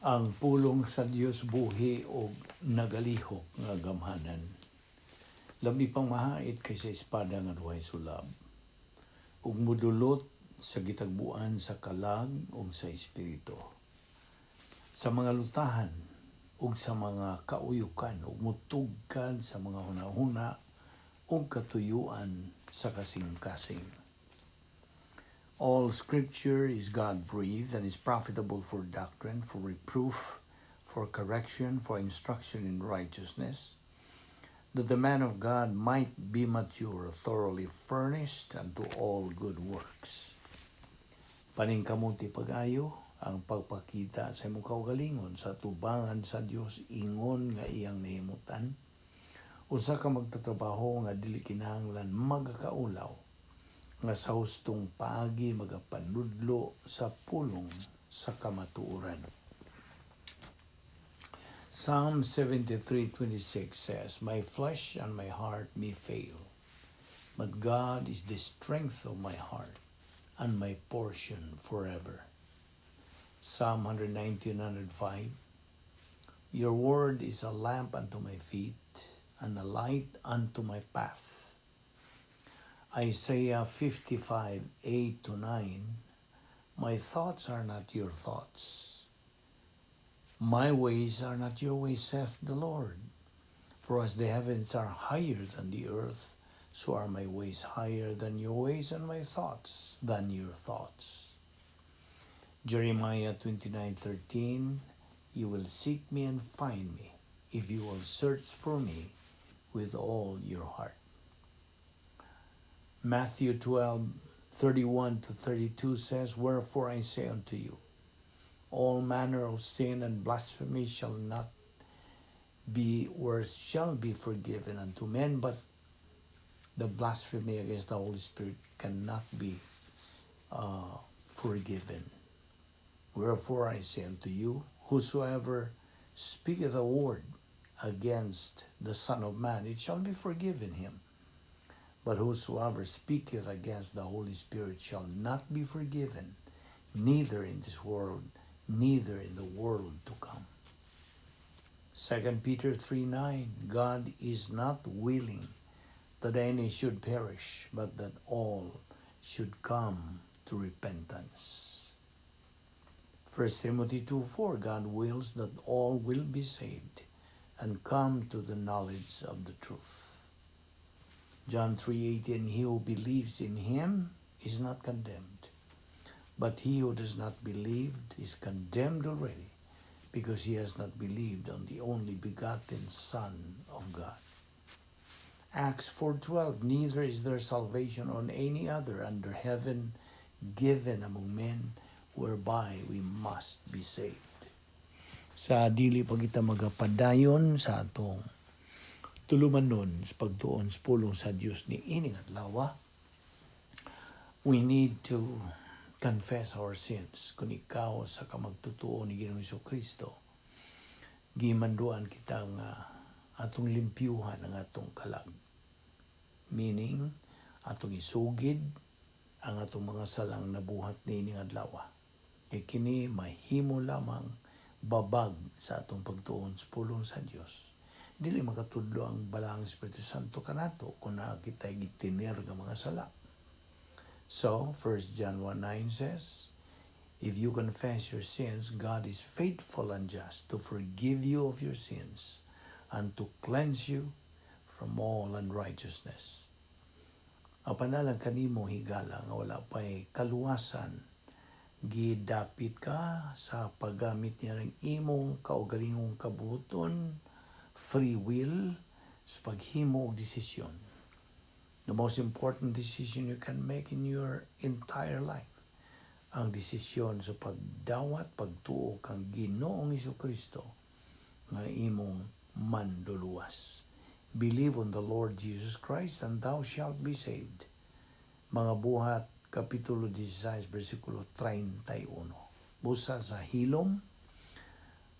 Ang pulong sa Dios buhi o nagalihok nga gamhanan. Labi pang mahait kaysa espada nga duhay sulab. Ug mudulot sa gitagbuan sa kalag ug sa espiritu. Sa mga lutahan ug sa mga kauyukan ug mutugkan sa mga hunahuna ug katuyuan sa kasing-kasing. All Scripture is God-breathed and is profitable for doctrine, for reproof, for correction, for instruction in righteousness, that the man of God might be mature, thoroughly furnished unto all good works. Paningkamuti pag-ayo ang pagpakita sa imong kaugalingon sa tubangan sa Dios ingon nga iyang nahimutan, usa ka magtatrabaho nga dili kinahanglan magakaulaw, nga sa hustong paagi magapanudlo sa pulong sa kamatuoran. Psalm 73:26 says, "My flesh and my heart may fail, but God is the strength of my heart and my portion forever." Psalm 119:105, "Your word is a lamp unto my feet and a light unto my path." Isaiah 55:8-9, "My thoughts are not your thoughts. My ways are not your ways, saith the Lord. For as the heavens are higher than the earth, so are my ways higher than your ways, and my thoughts than your thoughts." Jeremiah 29:13, "You will seek me and find me, if you will search for me with all your heart." Matthew 12:31-32 says, "Wherefore I say unto you, all manner of sin and blasphemy shall be forgiven unto men, but the blasphemy against the Holy Spirit cannot be forgiven. Wherefore I say unto you, whosoever speaketh a word against the Son of Man, it shall be forgiven him. But whosoever speaketh against the Holy Spirit shall not be forgiven, neither in this world, neither in the world to come." 2 Peter 3:9, "God is not willing that any should perish, but that all should come to repentance." 1 Timothy 2:4, "God wills that all will be saved and come to the knowledge of the truth." John 3:18, "He who believes in him is not condemned, but he who does not believe is condemned already, because he has not believed on the only begotten Son of God." Acts 4:12, "Neither is there salvation on any other under heaven given among men, whereby we must be saved." Sa dili pa kita magapadayon sa atong tulumanon sa pagtuon sa pulong sa Dios ni ining adlaw, we need to confess our sins. Kung ikaw sa kamagtutuo ni Ginoong Jesucristo, gimanduan kita nga atong limpyuhan ang atong kalag. Meaning, atong isugid ang atong mga salang nabuhat ni ining adlaw. Kay kini mahimo lamang babag sa atong pagtuon sa pulong sa Dios. Dili makatudlo ang balang Espiritu Santo kanato kung nakita gitiner nga mga sala. So, 1 John 1:9 says, "If you confess your sins, God is faithful and just to forgive you of your sins and to cleanse you from all unrighteousness." Ang panalang kanimo higala nga wala pa'y kaluwasan, gidapit ka sa paggamit niya ng imong kaugalingong kabuton, free will, sa paghimo og desisyon. The most important decision you can make in your entire life, ang desisyon sa pagdawat, pagtuo kang Ginoong Jesucristo nga imong manluluwas. Believe on the Lord Jesus Christ and thou shalt be saved. Mga Buhat, Kapitulo 16, versikulo 31. Busa sa hilom,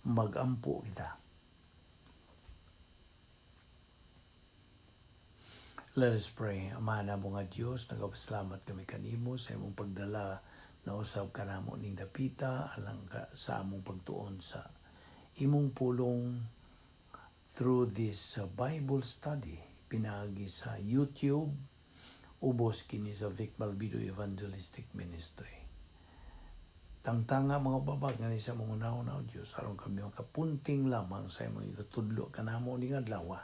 magampo kita. Let us pray. Ama na mga Diyos, nagapasalamat kami kanimo sa imong pagdala Nausab ka namo ning dapita alang ka sa among pagtuon sa imong pulong through this Bible study pinaagi sa YouTube ubos kini sa Balbido Evangelistic Ministry. Tangtanga mga babag nga ni sa mga naon Diyos aron kami makapunting lamang sa imong igatudlo kanamo ning adlaw.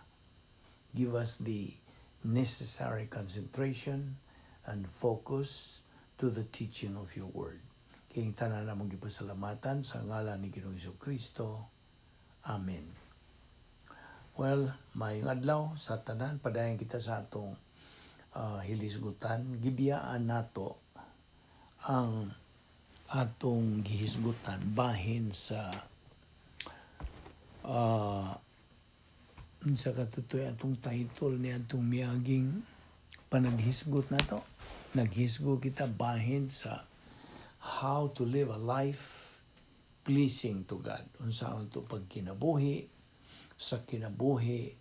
Give us the necessary concentration and focus to the teaching of your word. Kayong tanan namong gipasalamatan sa ngalan ni Ginoong Jesucristo. Amen. Well, mayong adlaw sa tanan, padayon kita sa atong hilisgutan. Gibiyaan nato ang atong gihisgutan bahin sa sa katutoy atong title ni atong miaging panaghisgot nato. Naghisgo kita bahin sa how to live a life pleasing to God. Unsaon to pagkinabuhi sa kinabuhi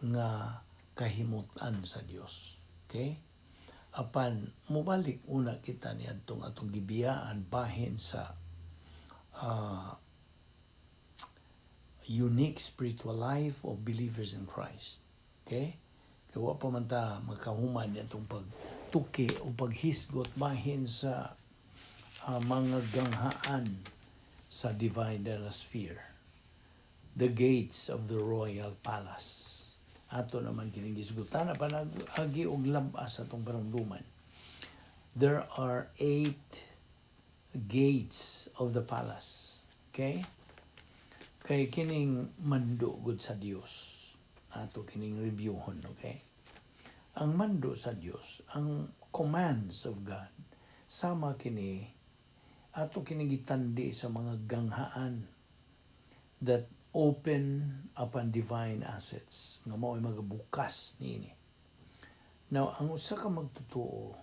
nga kahimutan sa Dios. Okay? Apan mobalik una kita ni atong gibiyaan bahin sa unique spiritual life of believers in Christ. Okay? Kaya wa pa man ta makahuman atong pagtuki o paghisgot bahin sa mga ganghaan sa divine sphere. The gates of the royal palace. Ato naman kining gisgutan apan agi og labas atong panumduman. There are 8 gates of the palace. Okay? Kay kining mando gud sa Dios. Ato kining reviewhon, okay? Ang mando sa Dios, ang commands of God, sama kini ato kining gitandi sa mga ganghaan that open upon divine assets nga mao'y magabukas niini. Now, ang usa ka magtutuo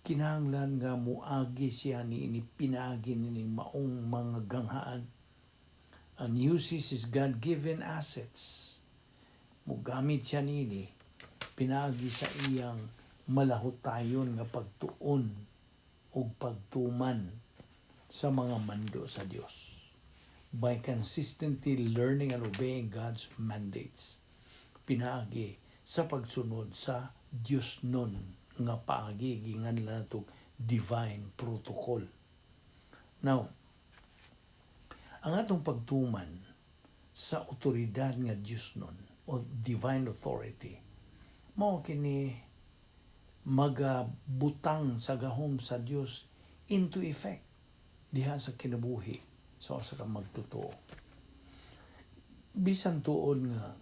kinahanglan nga muagi siya niini pinaagi nining maong mga ganghaan and uses his God-given assets. Mugamit siya niini pinaagi sa iyang malahutayon nga pagtuon o pagtuman sa mga mando sa Dios. By consistently learning and obeying God's mandates. Pinaagi sa pagsunod sa Dios nun nga paagi ginganlan natong divine protocol. Now, ang atong pagtuman sa otoridad nga Dios nun o divine authority mao kini magabutang sa gahom sa Dios into effect diha sa kinabuhi sa usa ka magtutuo. Bisan tuon nga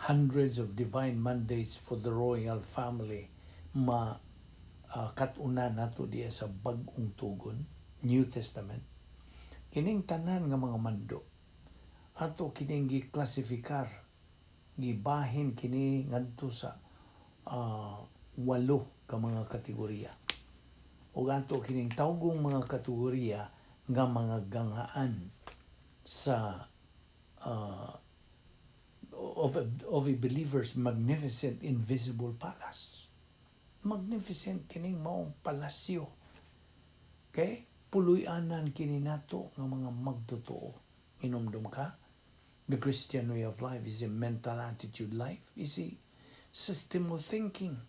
hundreds of divine mandates for the royal family katunan nato diya sa bag-ong tugon, New Testament. Kining tanan nga mga mando ato kining giklasifikar, gibahin kini ngadto sa 8 ka mga kategorya. O ato kining tawgong mga kategorya nga mga ganghaan sa of a believer's magnificent invisible palace. Magnificent kining maong palasyo. Okay? Puloy-anan kini nato nga mga magtotoo. Inumdum ka? The Christian way of life is a mental attitude life. Is a system of thinking.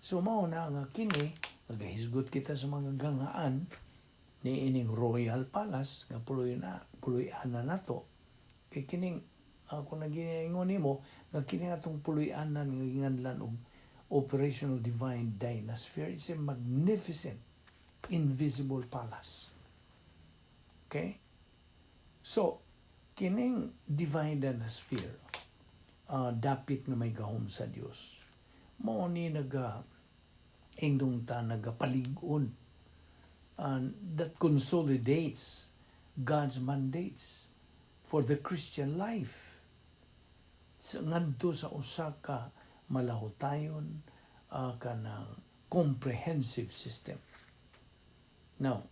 So mao na nga kini nagahisgot kita sa mga ganghaan ni ining royal palace nga puloy-anan nato. Kay kining kung nagingon nimo nga kini atong puloy-anan nga ginganlan og operational divine dynasty is a magnificent invisible palace. Okay? So, kining divine dynasty dapit nga may gahom sa Dios. Mao ni ingdong ta nagapalig-on that consolidates God's mandates for the Christian life. Ngadto sa usa ka malahutayon kanang comprehensive system. Now,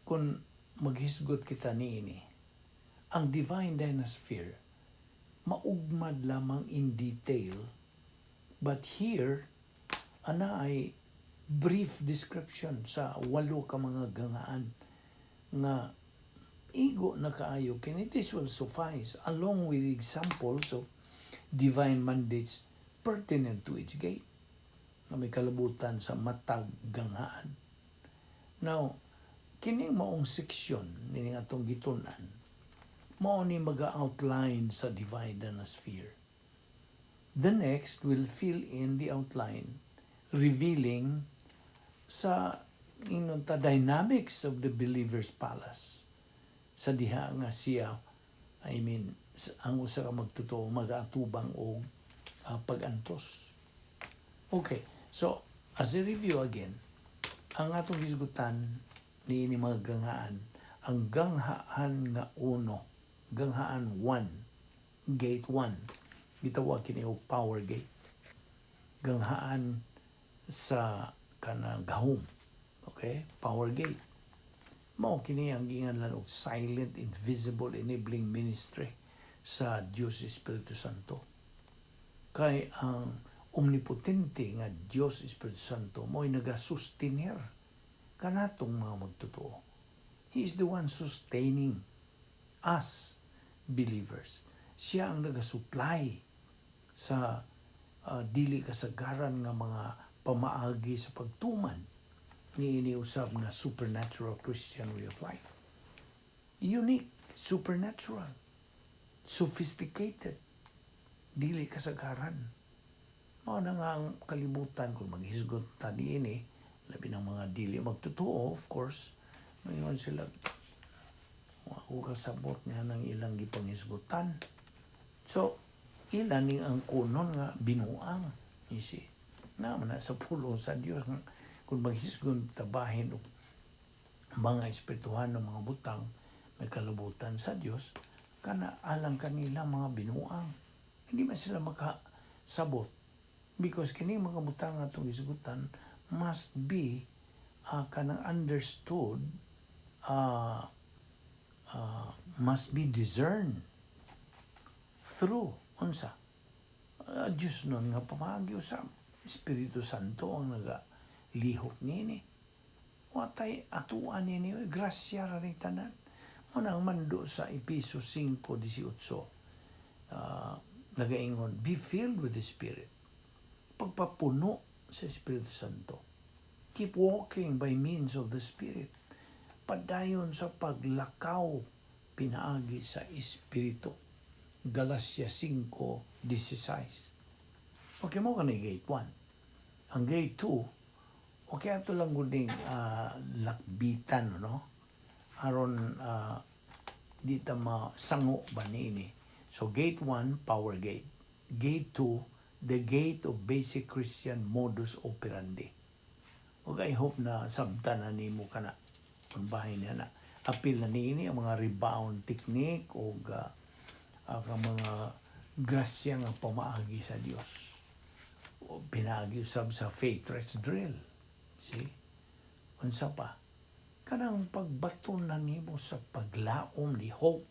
kung maghisgot kita niini, ang divine dynasty maugmad lamang in detail, but here ana ay brief description sa 8 ka mga gangaan nga igo na kaayo kini. This will suffice along with examples of divine mandates pertinent to its gate na may kalabutan sa matag gangaan. Now, kining maong seksyon nining atong gitun-an mao ni maga-outline sa divide na sphere. The next will fill in the outline, revealing sa inunta dynamics of the believer's palace. Sa diha nga siya, ang usa ka magtotoo mag-atubang og pag-antos. Okay, so as a review again, ang atong hisgutan niini mga gangaan, ang ganghaan nga uno, ganghaan 1, gate 1, gitawag kini og power gate. Ganghaan sa kanang gahom, okay, power gate. Mao kini ang ginganlan og silent, invisible, enabling ministry sa Dios Espiritu Santo. Kay ang omnipotente nga Dios Espiritu Santo mo'y nagasustainer kanatong mga magtotoo. He is the one sustaining us believers. Siya ang nagasupply sa dili kasagaran nga mga pamaagi sa pagtuman ni iniusab nga supernatural Christian way of life. Unique, supernatural, sophisticated, dili kasagaran. Mao na nga ang kalibutan kung maghisgot ta diini, labi ng mga dili magtotoo, of course, ngayon sila ako kasabot niya ng ilang gipanghisgutan. So, ilan ning ang kunon nga binuang, you see. Naman na sa pulong sa Dios kung maghisgon tabahin og mga espirituhan ng mga butang may kalabutan sa Dios kana alang kanila mga binuang. Hindi man sila makasabot because kini mga butang atong hisgutan must be kanang understood, must be discerned through unsa Diyos nun nga pamagi usab Espiritu Santo ang nagalihok nini. Watay atuan nini, grasya ra ning tanan. Manang mando sa Episo 5:18. Nagaingon, be filled with the Spirit. Pagpapuno sa Espiritu Santo. Keep walking by means of the Spirit. Padayon sa paglakaw pinaagi sa Espiritu. Galatia 5:16. Okay mo ka ni gate 1. Ang gate 2, okay ato lang guding lakbitan, no? Aron di ta masango ba niini. So gate 1, power gate. Gate 2, the gate of basic Christian modus operandi. Okay, I hope na sabtan na nimo ka na. Kung bahay niya na. Apil na niini ang mga rebound technique o ang mga grasya nga pamaagi sa Dios. O pinaagi usab sa faith rest drill. See? Unsa pa? Kanang pagbaton na nimo sa paglaom ni hope.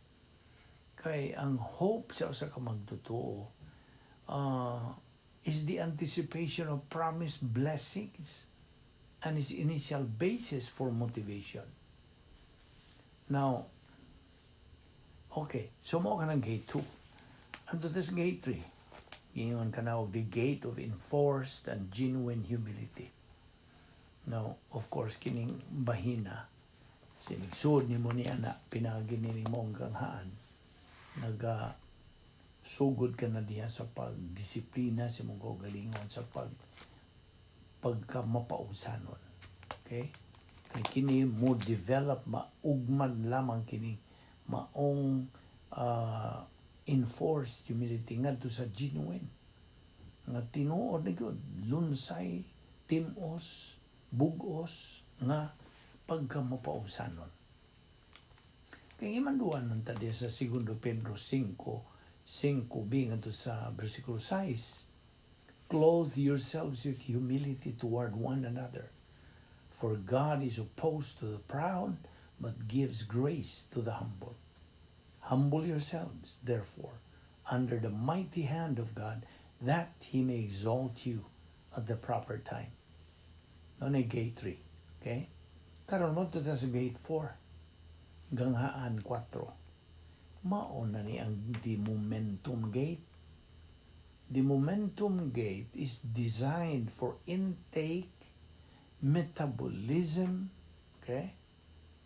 Kay ang hope sa usa ka magtotoo is the anticipation of promised blessings and is initial basis for motivation. Now, okay, so mo ka ng gate 2. And to this gate 3, gingon ka na og the gate of enforced and genuine humility. Now, of course, kining bahina, sinigsud ni mo niya na pinagi ni mo ang ganghaan, sugod ka na diya sa pagdisiplina sa mong kaugalingon sa pagkamapausanon. Okay? Kaya kini mo develop, maugman lamang kini, maong enforced humility ngadto sa genuine. Nga tinuod ni God, lunsay, timos, bugos, nga pagkamapausanon. Kaya imanduan nun ta sa 2 Pedro 5:5b ngadto sa versikulo 6. Clothe yourselves with humility toward one another. For God is opposed to the proud, but gives grace to the humble. Humble yourselves, therefore, under the mighty hand of God, that He may exalt you at the proper time. No ni gate 3. Okay? Karon mo ta sa gate 4. Ganghaan 4. Mao na ni ang the momentum gate. The momentum gate is designed for intake, metabolism, okay?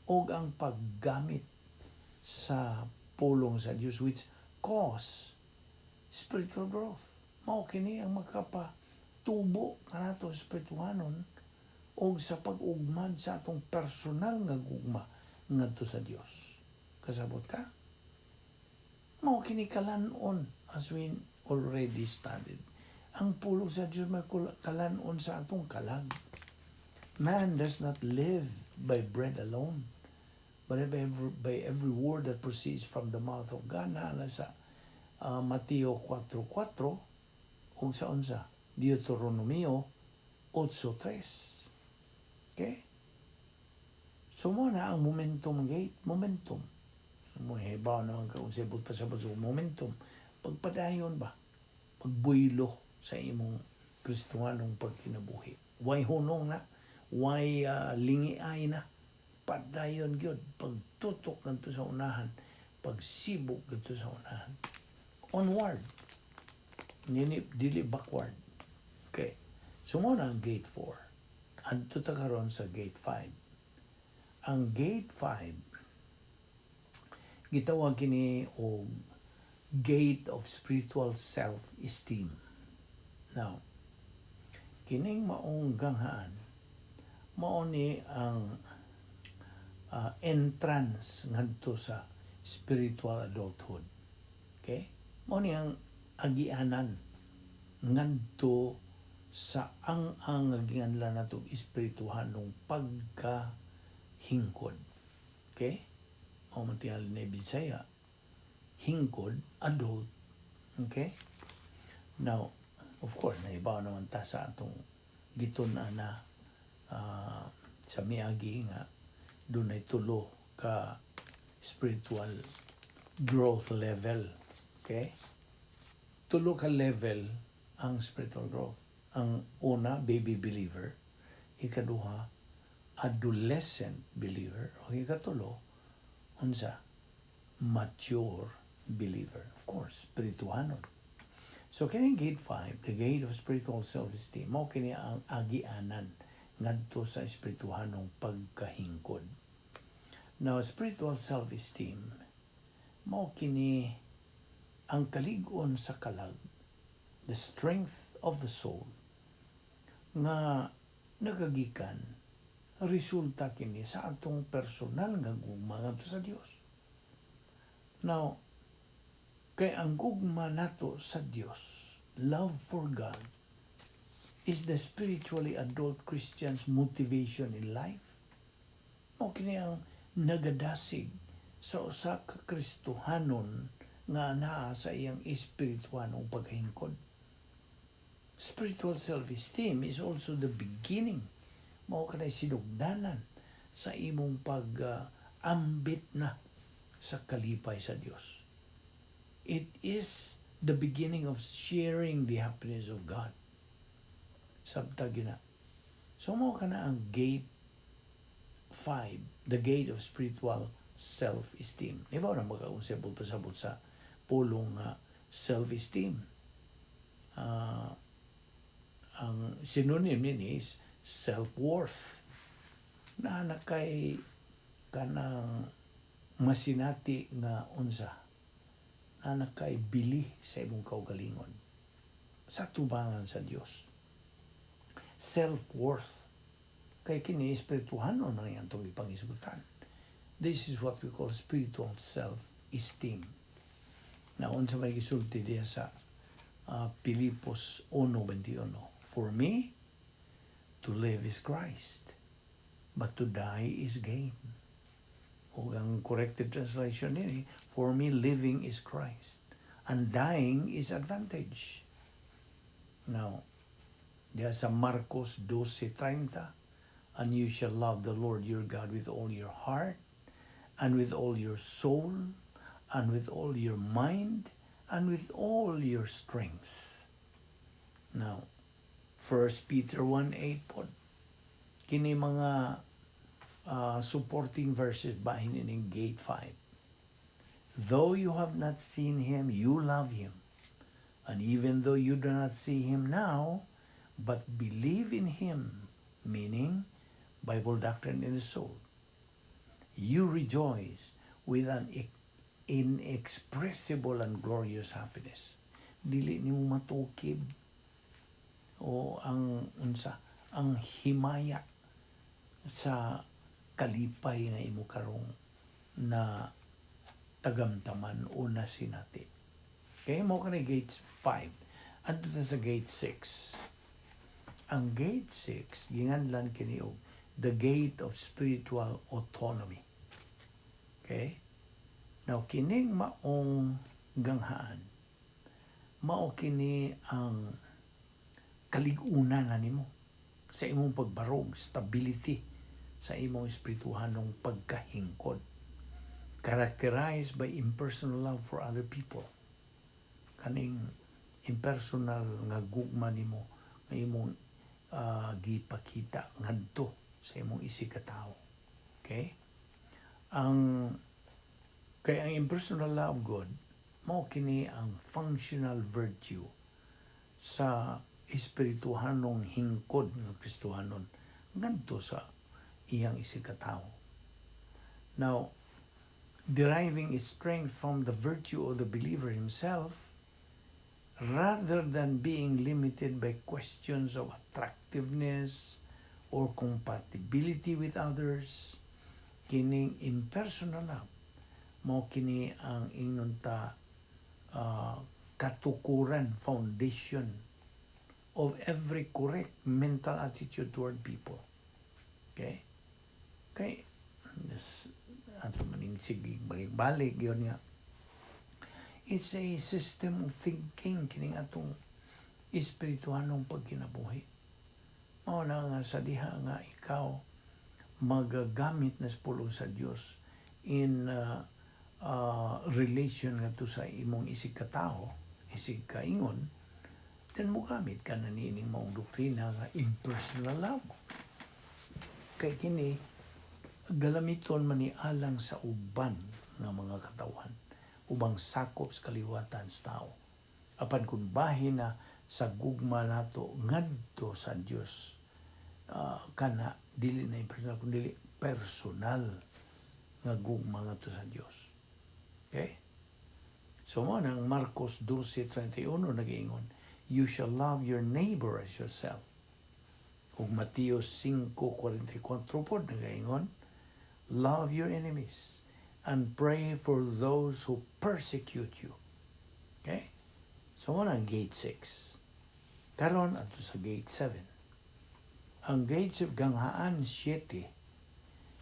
O ang paggamit sa pulong sa Diyos which cause spiritual growth. Mao kini ang makapatubo kanato spirituhanon o sa pag-ugmad sa atong personal nga gugma ngadto sa Dios. Kasabot ka? Mao kini kalanon as we already studied. Ang pulong sa Dios may kalanon sa atong kalag. Man does not live by bread alone, but by every word that proceeds from the mouth of God. Na sa Mateo 4:4 ug sa unsa Deuteronomio 8:3. Okay? So mo na ang momentum gate, momentum. Mo hibaw naman ka kung sibot pa sa momentum. Pagpadayon ba? Pagbuylo sa imong Kristohanong pagkinabuhi. Way hunong na, way lingiay na. Padayon gyud pagtutok ngadto sa unahan, pagsibok ngadto sa unahan. Onward. Dili backward. Okay. So mo na ang gate 4. Adto ta karon sa gate 5. Ang gate 5 gitawag kini og gate of spiritual self-esteem. Now, kining maong ganghaan mao ni ang entrance ngadto sa spiritual adulthood. Okay? Mao ni ang agianan ngadto sa ang ginganlan nato espirituhanong pagkahingkod. Okay? Mao man tingali ni Bisaya, hingkod, adult. Okay? Now, of course, naibaw naman ta sa atong gitun-an na sa miagi nga doon ay tulo ka spiritual growth level. Okay? Tulo ka level ang spiritual growth. Ang una, baby believer. Ikaduha, adolescent believer. O ikatulo, unsa? Mature believer. Of course, spirituhanon. So, kining gate 5, the gate of spiritual self-esteem, mo kini ang agianan ngadto sa espirituhanong pagkahingkod. Now, spiritual self-esteem, mo kini ang kalig-on sa kalag, the strength of the soul, nga nagagikan, resulta kini sa atong personal nga gugma ngadto sa Dios. Now, kay ang gugma nato sa Dios, love for God, is the spiritually adult Christian's motivation in life. O kini ang nagadasig sa usa ka Kristohanon nga naa sa iyang espirituhanong paghingkod. Spiritual self-esteem is also the beginning, mao kanay sinugdanan sa imong pag-ambit na sa kalipay sa Dios. It is the beginning of sharing the happiness of God. Sabtag yun na. So mo ka na ang gate 5, the gate of spiritual self-esteem. Iba na magkaunsabot pasabot sa pulong self-esteem. Ang synonym nini is self-worth. Na kay kanang masinati nga unsa. Na kay bili sa imong kaugalingon. Sa tubangan sa Dios. Self-worth. Kay kini espirituhanon na yan itong ipangisgutan. This is what we call spiritual self-esteem. Na unsa may gisulti diya sa Pilipos 1:21. For me, to live is Christ, but to die is gain. O ang corrected translation nini, for me, living is Christ, and dying is advantage. Now, diya sa Marcos 12:30, and you shall love the Lord your God with all your heart, and with all your soul, and with all your mind, and with all your strength. Now, 1 Peter 1:8 po, kini mga supporting verses bahin in gate 5. Though you have not seen him, you love him. And even though you do not see him now, but believe in him, meaning Bible doctrine in the soul, you rejoice with an inexpressible and glorious happiness. Dili nimo matukib o ang himaya sa kalipay nga imo karong na tagamtaman o na sinati. Kaya mo ka na gate 5. Adto na sa gate 6. Ang gate 6, ginganlan kini og the gate of spiritual autonomy. Okay? Now, kining maong ganghaan, mao kini ang kaligunan na nimo sa imong pagbarog, stability sa imong espirituhanong pagkahingkod. Characterized by impersonal love for other people. Kaning impersonal nga gugma nimo nga imong gipakita ngadto sa imong isig ka tawo. Okay? Kaya ang impersonal love of God mao kini ang functional virtue sa espirituhanong hingkod ng Kristohanon ngadto sa iyang isig ka tawo. Now, deriving its strength from the virtue of the believer himself, rather than being limited by questions of attractiveness or compatibility with others, kining impersonal love, mao kini ang inunta katukuran, foundation of every correct mental attitude toward people. Okay? Okay? Ato maning sige balik-balik yun nga. It's a system of thinking kining atong espirituhanong pagkinabuhi. Mao na nga sa diha nga ikaw magagamit na pulong sa Dios in relation nga to sa imong isig ka tao, isig ka ingon, then mo gamit ka na nining maong doktrina nga impersonal love. Kay kini galamiton man ni alang sa uban nga mga katawan, ubang sakop sa kaliwatan sa tao. Apan kung bahin na sa gugma nato ngadto sa Dios, kana dili na impersonal kundi personal nga gugma ngadto sa Dios. Okay? So mo nang Marcos 12:31 nag-ingon, you shall love your neighbor as yourself. Ug Mateo 5:44 pod nag-ingon, love your enemies and pray for those who persecute you. Okay? So, mo ang gate 6. Karon ato sa gate 7. Ang gate 7, ganghaan 7,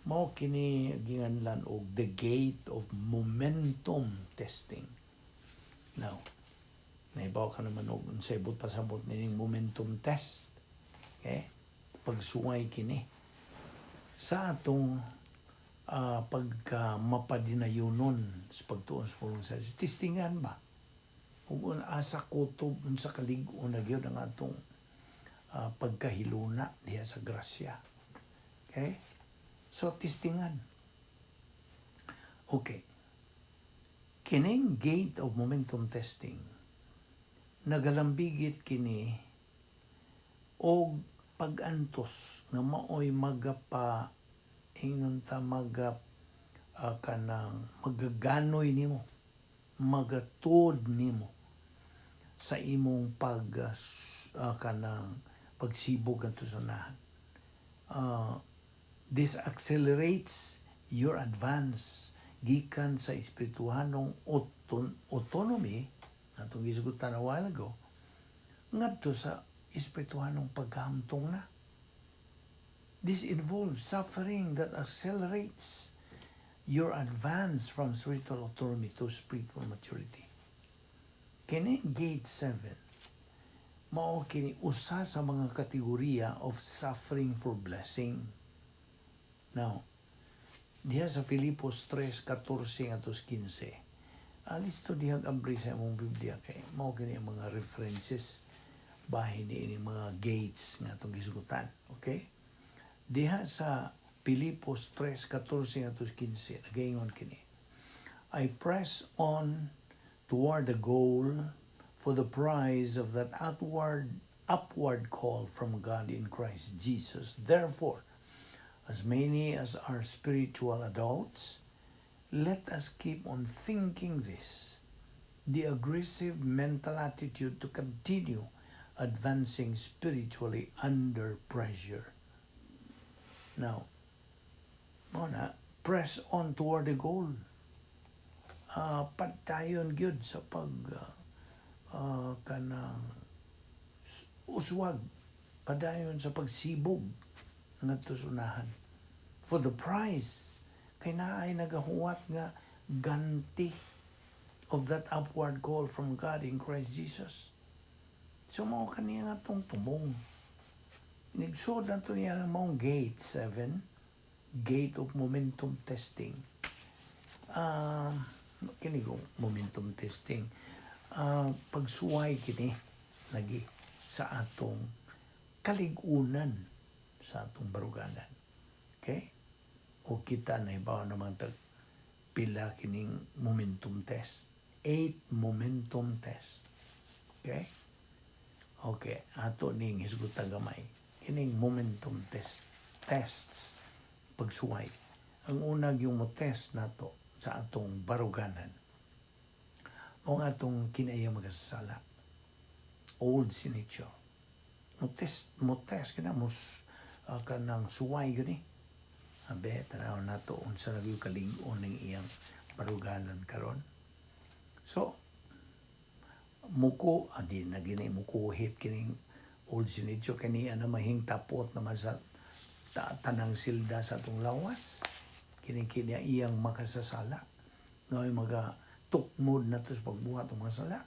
mao kini ginganlan og the gate of momentum testing. Now, naibaw ka naman og unsay but pasabot nining momentum test. Okay? Pagsungay kini sa atong pagka mapadinayunon sa pagtuon sa pulong sa Diyos. Testingan ba? Kung asa kutob sa kalig-on na gyud ang atong pagkahiluna diha sa grasya. Okay? So, testingan. Okay. Kining gate of momentum testing, nagalambigit kini og pag-antos nga maoy magapa ingon ta kanang magaganoy nimo, magatod nimo sa imong kanang pagsibog kanto sa unahan. This accelerates your advance gikan sa espirituhanong autonomy natong gisgutan a while ago ngadto sa espirituhanong paghamtong na. This involves suffering that accelerates your advance from spiritual autonomy to spiritual maturity. Kini gate 7, mao kini usa sa mga kategorya of suffering for blessing. Now, diha sa Filipos 3:14-15, listo diha abri sa imong Biblia kay mao kini ang mga references bahin ni mga gates nga atong gisgutan. Okay? Diha sa Pilipos 3:14-15 nagaingon kini. I press on toward the goal for the prize of that upward call from God in Christ Jesus. Therefore, as many as are spiritual adults, let us keep on thinking this. The aggressive mental attitude to continue advancing spiritually under pressure. Now, press on toward the goal. Padayon gyud sa kanang uswag, padayon sa pagsibog ngadto sunahan. For the prize, kay naay nagahuwat nga ganti of that upward call from God in Christ Jesus. So mao kaniya nga tong tumong. Nigsod na ito niya ng mong gate 7, gate of momentum testing. Kini momentum testing. Pagsuway kini lagi sa atong kaligunan sa atong baruganan. Okay? O kita na ibaw naman pila kining momentum test. 8 momentum test. Okay? Okay, ato ning hisguta gamay. Kining momentum tests pagsuway. Ang una yung mo test nato sa atong baruganan. O atong kinaya magasasala. Old signature. Mo test kina kanang suway gani. Abe tanaw nato unsa ra gyud kalig-on ning iyang baruganan karon. So muko adi na gini mukuhit kining old sinidyo kaniya na mahingtapot naman sa tanang silda sa atong lawas. Kini iyang makasasala. Ngayon tukmod na to sa pagbuhat ng mga sala.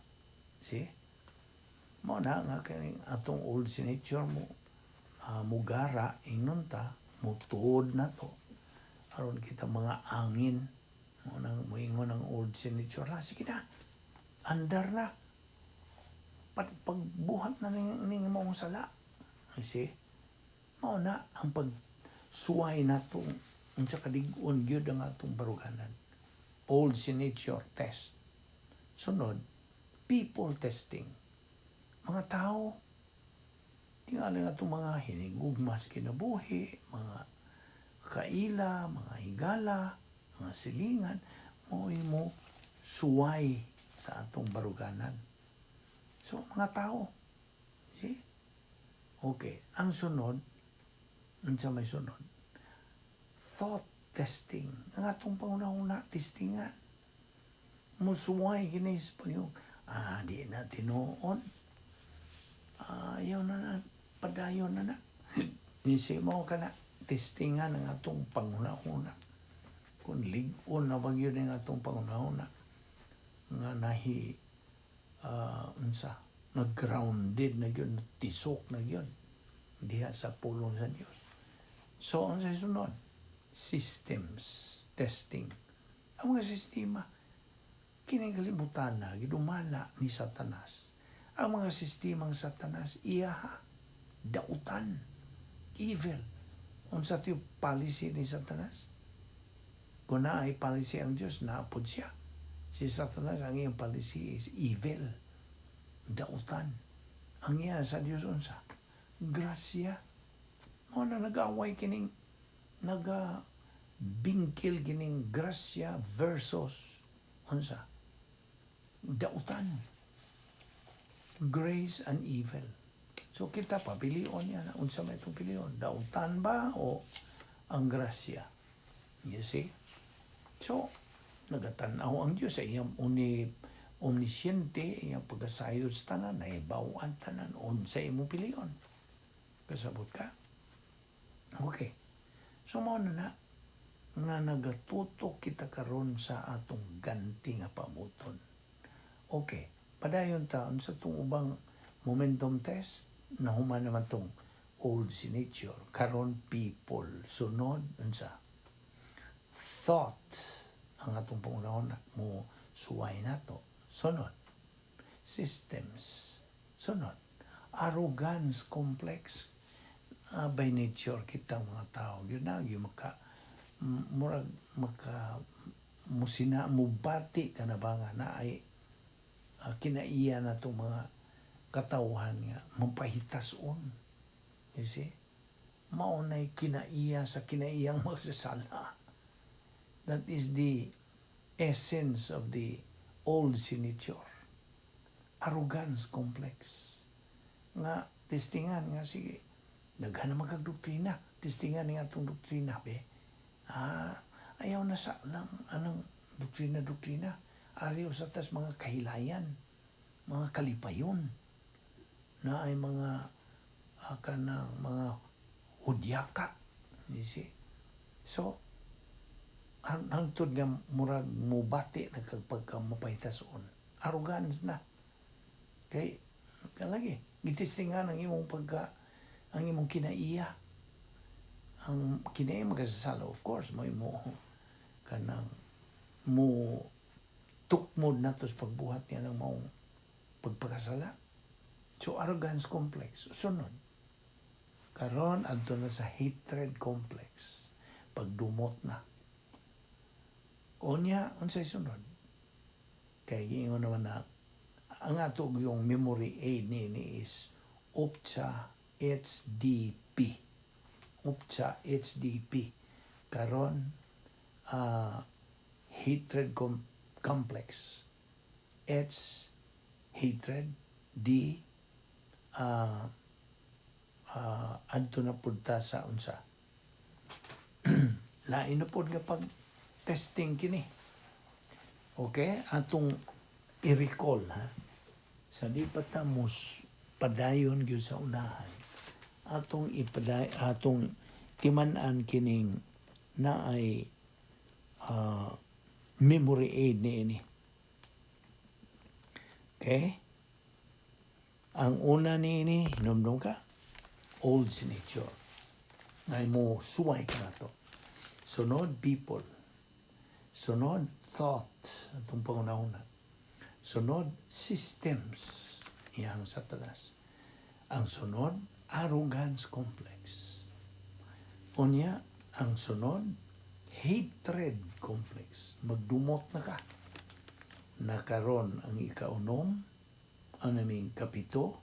See? Mao na nga kining atong old signature mo mugara inunta mutuod na to. Aron kita mga angin mo nang moingon ang old signature. Sige na. Andar na. Pagbuhat na ning mong sala. See? Mao na ang pagsuway nato unsa kalig-on gyud ang atong baruganan. Old signature test. Sunod, people testing. Mga tao, tingali nga itong mga hinigugmas kinabuhi, mga kaila, mga higala, mga silingan, mo suway sa atong baruganan. So, mga tao. See? Okay. Ang sunod, unsa may sunod? Thought testing. Ang atong panguna-una, testingan. Musuway ginis pa yung, di na tinuon. Ayaw na padayon na. Nisi mo ka na, testingan ang atong panguna-una. Kung lig-on na bagyo ng atong panguna-una. Nga nag-grounded na yun, tisok na yun. Diha sa pulong sa Diyos. So, ang sa sunod, systems testing. Ang mga sistema, kinagalimutan na, gidumala ni Satanas. Ang mga sistemang Satanas, iyaha, dautan, evil. Unsa tiyo policy ni Satanas? Kung na ay policy ang Diyos, naapod siya. Si Satanas, ang iyang policy is evil. Dautan. Ang iya sa Diyos unsa? Grasya. Mo na nag-away kining bingkil kining grasya versus unsa? Dautan. Grace and evil. So kita pa pilion niya na unsa may itong pilion? Dautan ba o ang grasya? You see? So, nagatanaw ang Diyos sa iyang omnisciente, iyang pagkasayod sa tanan, naibawan tanan, unsa imo pilion. Kasabot ka? Okay. So, mao na nga nagatutok kita karon sa atong ganti nga pamuton. Okay. Padayon taon sa itong ubang momentum test, nahuman naman itong old signature. Karon people. Sunod, unsa? Thought ang atong pangunahon mo suway nato. Sunod, systems. Sunod, arrogance complex. by nature kita mga tao yun na yung murag musina mubati ka na ba nga na ay kinaiya na itong mga katawhan nga mampahitason. You see? Maunay kinaiya sa kinaiyang magsasala. That is the essence of the old signature. Arrogance complex. Nga, testingan nga, sige, daghan na magkagdoktrina. Testingan nga itong doktrina, be. Ayaw na sa anong doktrina. Ariyo sa tas mga kahilayan, mga kalipayon, na ay mga kanang mga hudyaka. You see? So, hangtod nga murag mubati nagkagpagka mapahitason. Arrogance na. Kay kalagi gitistingan ang imong ang imong kinaiya. Ang kinaiya magasasala, of course, mo kanang mo tukmod na to sa pagbuhat niya ng maong pagpakasala. So, arrogance complex. Sunod. Karon adto na sa hatred complex. Pagdumot na. Unya, unsay sunod? Kaya giingon naman na ang ato yung memory aid ni is Upcha HDP. Upcha HDP. Karon hatred complex. H hatred, D adto na punta sa unsa. Lain na pod nga pag testing kini. Okay? Atong i-recall, ha? Sa di patamos padayon gyud sa unahan. Atong timan-an kining na ay memory aid ni. Okay? Ang una ni hinumdum ka, old signature. Ngay mo suway ka na to. Sunod, people. Sunod, thought. Itong pangunahuna. Sunod, systems. Iyang Satanas. Ang sunod, arrogance complex. Unya, ang sunod, hatred complex. Magdumot na ka. Nakaron ang ikaunom, ang naming kapito.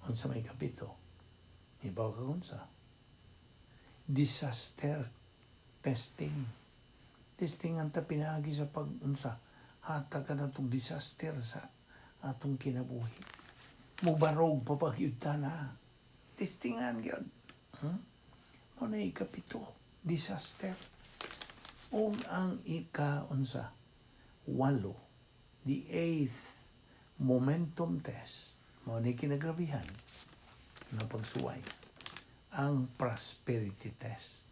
Unsa may kapito? Ibaw ka unsa? Disaster testing. Testing ang pinagi sa pag-unsa. Hatag ka na itong disaster sa atong kinabuhi. Mubarog papagyuta na. Testingan yun. Muna ikapito. Disaster. O ang ika-unsa. 8. The 8th momentum test. Muna kinagrabihan na pagsuway. Ang prosperity test.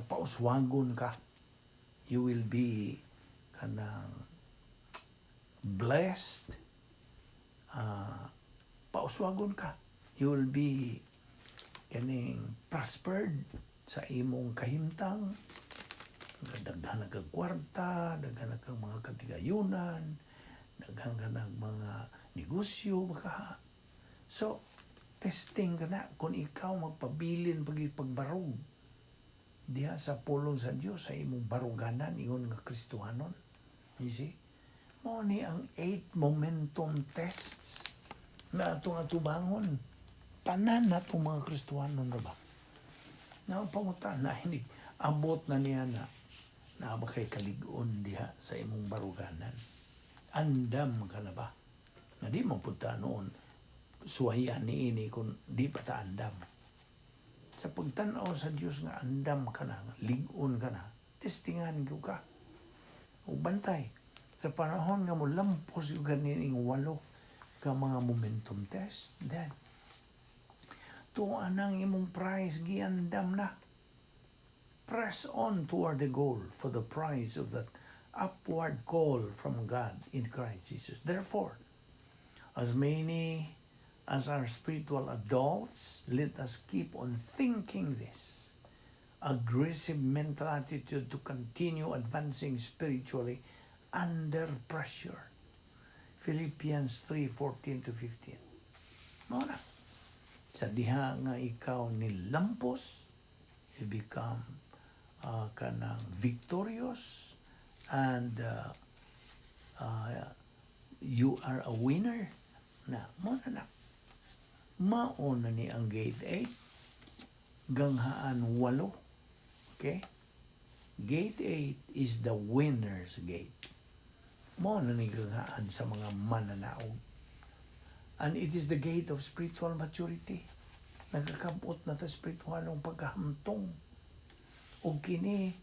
Pauswagon ka. You will be kanang blessed. Pauswagon ka. You will be kaning prospered sa imong kahimtang. Daghan na kag kwarta, daghan na kag mga katigayunan, daghan ka na mga negosyo baka. So, testing ka na kung ikaw magpabilin pagbarog diha sa pulong sa Dios sa imong baruganan ingon nga Kristohanon. You see? Mao ni ang 8 momentum tests na atong atubangon. Tanan na itong mga Kristohanon na ba? Na ang pangutan na hindi abot na niya na ba kay kaligon diha sa imong baruganan. Andam ka na ba? Na di mo punta noon suwayan ni ini kung di pa ta andam. Sa pagtanaw sa Diyos nga andam ka na, ligon ka na, testingan ka. O bantay. Sa panahon nga mo lampos yung ganing 8 ka mga momentum test. Then, tuwa nang imong prize, giandam na. Press on toward the goal for the prize of that upward call from God in Christ Jesus. Therefore, as many as are spiritual adults, let us keep on thinking this. Aggressive mental attitude to continue advancing spiritually under pressure. Philippians 3:14-15. Mao na. Sa diha nga ikaw nilampos, you become kanang victorious, and you are a winner. Na, mo na. Mauna ni ang gate 8, ganghaan 8. Okay? Gate 8 is the winner's gate. Mo na ni ganghaan sa mga mananaog. And it is the gate of spiritual maturity. Nagkakabot na ta spiritualong pagkahamtong. O kini,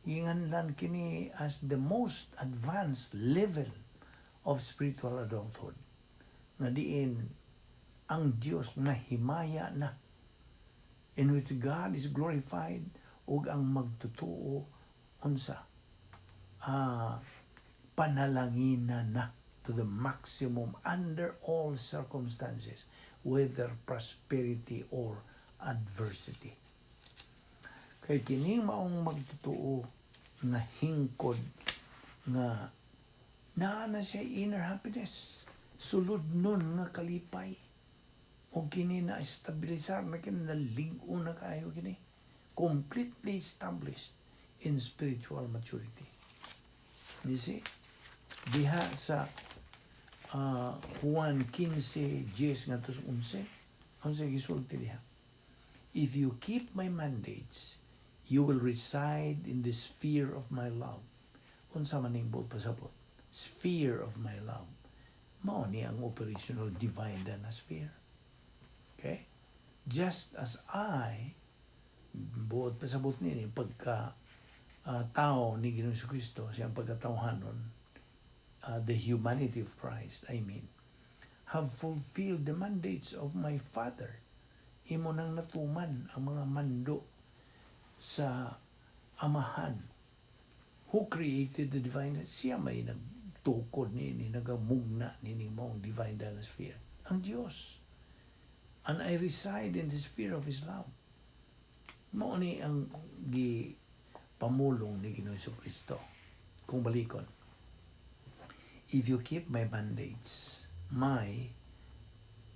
ginganlan kini as the most advanced level of spiritual adulthood. Nga diin, ang Diyos na himaya na, in which God is glorified, ug ang magtutuo unsa panalangina na to the maximum under all circumstances, whether prosperity or adversity. Kay kining maong magtutuo nga hingkod nga naa na siya inner happiness, sulod nun nga kalipay, o kini na estabilisar na kini, naligo na kayo kini, completely established in spiritual maturity. You see, diha sa Juan 15:10 nga 11, ang sa gisulti diha, if you keep my mandates, you will reside in the sphere of my love. Unsa man ning pasabot? Sphere of my love. Mao ni ang operational divine sphere. Okay? Just as I, buot pasabot ni pagka tao ni Ginoong Kristo, siyang pagkatawhanon, the humanity of Christ, have fulfilled the mandates of my Father. Imo nang natuman ang mga mando sa Amahan, who created the divine. Siya may nagtukod nini, nagamugna nini mong divine sphere. Ang Diyos. And I reside in the sphere of His love. Mao ni ang pamulong ni Ginoong Kristo. Kung balikon, if you keep my mandates,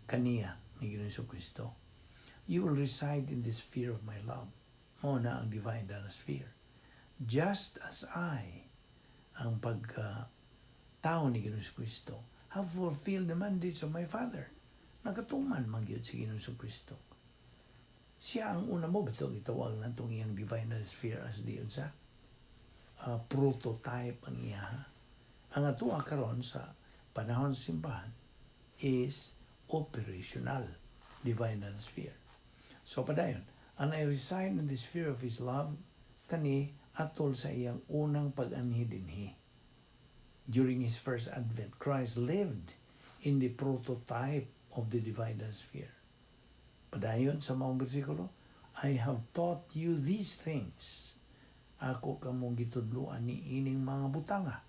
kaniya ni Ginoong Kristo, you will reside in the sphere of my love. Mao na ang divine sphere. Just as I, ang pagka-tao ni Ginoong Kristo, have fulfilled the mandates of my Father. Nagatuman man gyud si Ginoong Kristo. Siya ang una mo, bato gitawag na itong iyang divine sphere as diyon sa prototype ang iya. Ang atua karon sa panahon sa simbahan is operational divine sphere. So padayon, and I reside in the sphere of His love, kani atol sa iyang unang pag-anhi dinhi. During His first advent, Christ lived in the prototype of the divine sphere. Padayon sa maong bersikulo, I have taught you these things. Ako kamong gitudloan ni ining mga butanga,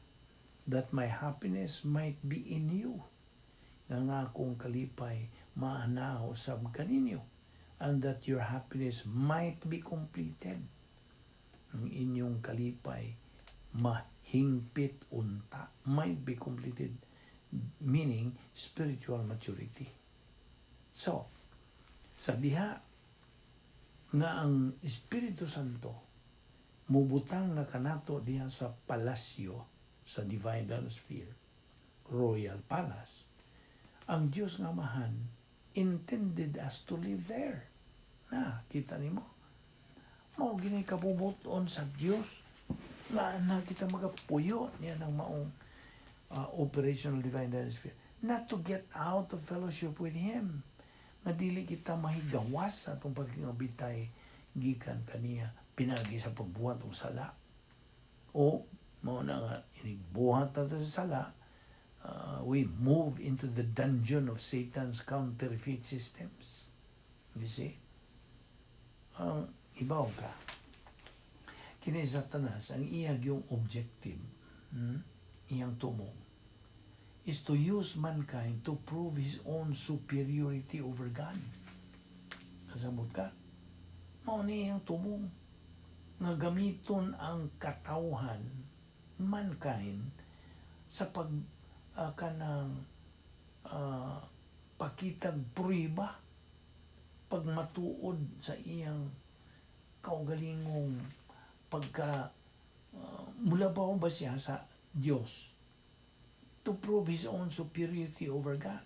that my happiness might be in you. Nga akong kalipay maanaw sab kaninyo, and that your happiness might be completed. Ang inyong kalipay mahingpit unta, might be completed, meaning spiritual maturity. So, sa diha nga ang Espiritu Santo mubutang na kanato diha sa palasyo sa divine sphere, royal palace, ang Diyos nga Amahan intended us to live there. Na, kita nimo, mao gini kabubuton sa Diyos na kita magapuyo niya ng maong operational divine sphere, not to get out of fellowship with Him, nga dili kita mahigawas sa atong pagkingabitay gikan kaniya pinagi sa pagbuhat ng sala, o mao na nga inigbuhat nato sa sala, we move into the dungeon of Satan's counterfeit systems. You see, ang ibaw ka kini Satanas, ang iyang yung objective, iyang tumong, is to use mankind to prove his own superiority over God. Kasabot ka? Mao ni ang tumong nga gamiton ang katawhan, mankind, sa kanang pakitag pruiba pag matuod sa iyang kaugalingong pagka mulabaw ba siya sa Diyos to prove his own superiority over God.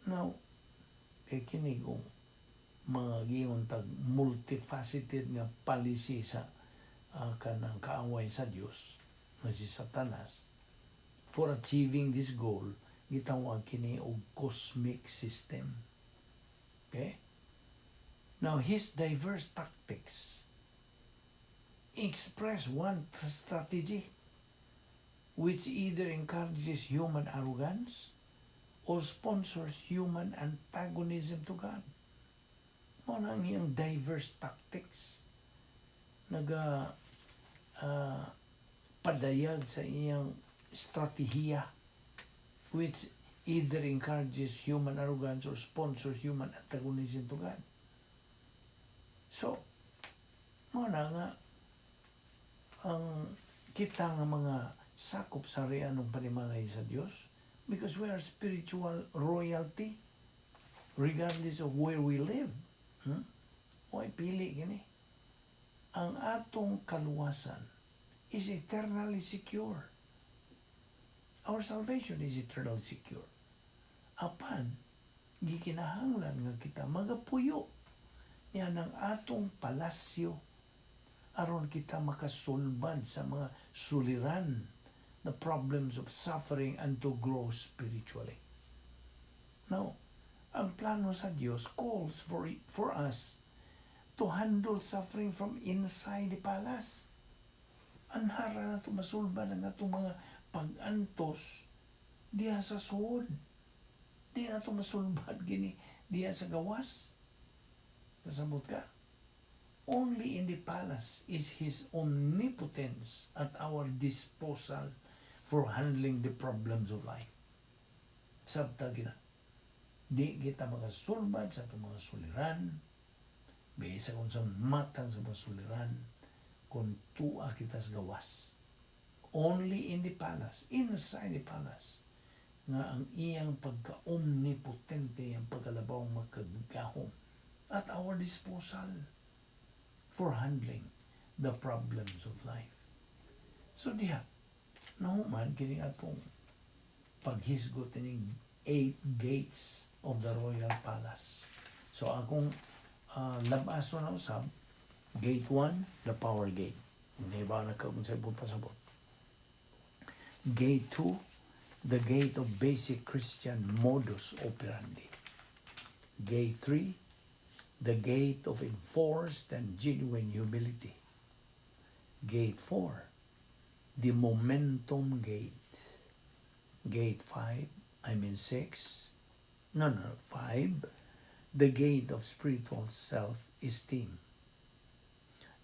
Now, kay kini kung mga giyon tag multifaceted nga policy sa kanang kaaway sa Dios nga si Satanas, for achieving this goal gitawag kini og cosmic system. Okay? Now his diverse tactics express one strategy which either encourages human arrogance or sponsors human antagonism to God. Mo nang iyang diverse tactics naga padayag sa iyang strategiya which either encourages human arrogance or sponsors human antagonism to God. So, mo na nga ang kita nga mga sakop sa rianong panimangay sa Dios because we are spiritual royalty regardless of where we live. Oy pili gini. Ang atong kaluwasan is eternally secure. Our salvation is eternally secure. Apan, gikinahanglan nga kita magapuyo yan ang atong palasyo aron kita makasulbad sa mga suliran, the problems of suffering and to grow spiritually. Now, ang plano sa Dios calls for us to handle suffering from inside the palace. Anhara na ito masulbad ang atong mga pag-antos diha sa suod. Di na ito masulbad gini diha sa gawas. Kasabot ka? Only in the palace is His omnipotence at our disposal for handling the problems of life. Sabta gina. Di kita makasulbad sa itong mga suliran, bisa kung sa matang sa mga suliran, kung tuwa kita sa gawas. Only in the palace, inside the palace, nga ang iyang pagka-omnipotente, ang pagkalabaw magkagahom, at our disposal for handling the problems of life. So diha, nahuman kini atong paghisgot ining 8 gates of the royal palace. So akong labaso na usab, gate 1, the power gate. Hindi ba nagkakonsepto pasabot? Gate 2, the gate of basic Christian modus operandi. Gate 3, the gate of enforced and genuine humility. Gate 4, the momentum gate. Gate 5, 5, the gate of spiritual self-esteem.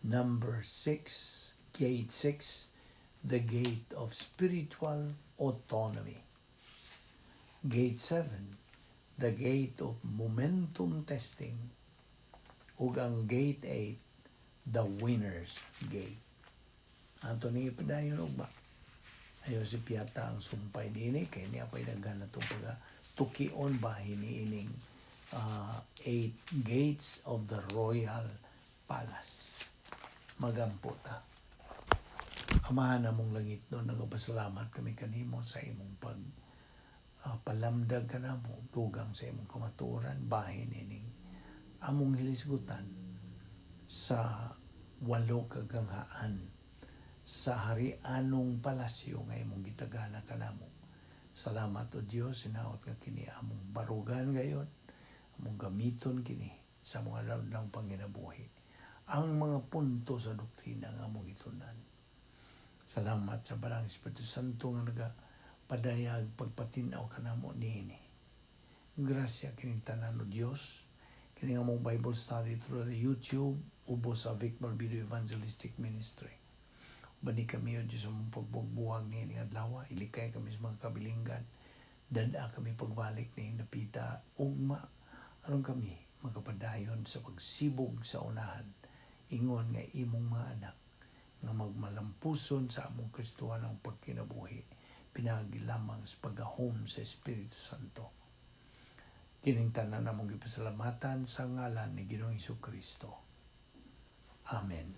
Number 6, gate 6, the gate of spiritual autonomy. Gate 7, the gate of momentum testing. Ug ang gate 8, the winner's gate. Ato ni padayon og ba? Ayo si Piata ang sumpay nini kay niya pay daghan na itong tukion ba hiniining 8 gates of the royal palace. Magampo ta. Amahan namong langit no, nagapasalamat kami kanimo sa imong palamdag ka na mo, dugang sa imong kamaturan, bahin ining among hilisgutan sa 8 kaganghaan sa harianong palasyo nga imong gitagana kanamo. Salamat o Dios, sinaot nga kini among barugan gayon, among gamiton kini sa mga laudang panginabuhi. Ang mga punto sa doktrina nga among itunan. Salamat sa Balang Espiritu Santo nga nagapadayag pagpatinaw kanamo niini. Grasya kining tanan o Dios, kining among Bible study through the YouTube ubos sa Balbido Evangelistic Ministry. Bani kami o Diyos ang pagbugbuhag ni adlaw, ilikay kami sa mga kabilinggan, dada kami pagbalik ni napita, ugma, aron kami magapadayon sa pagsibog sa unahan, ingon nga imong mga anak, nga magmalampuson sa among Kristohanong pagkinabuhi, pinagi lamang sa pagahom sa Espiritu Santo. Kining tanan namong gipasalamatan sa ngalan ni Ginoong Hesukristo. Amen.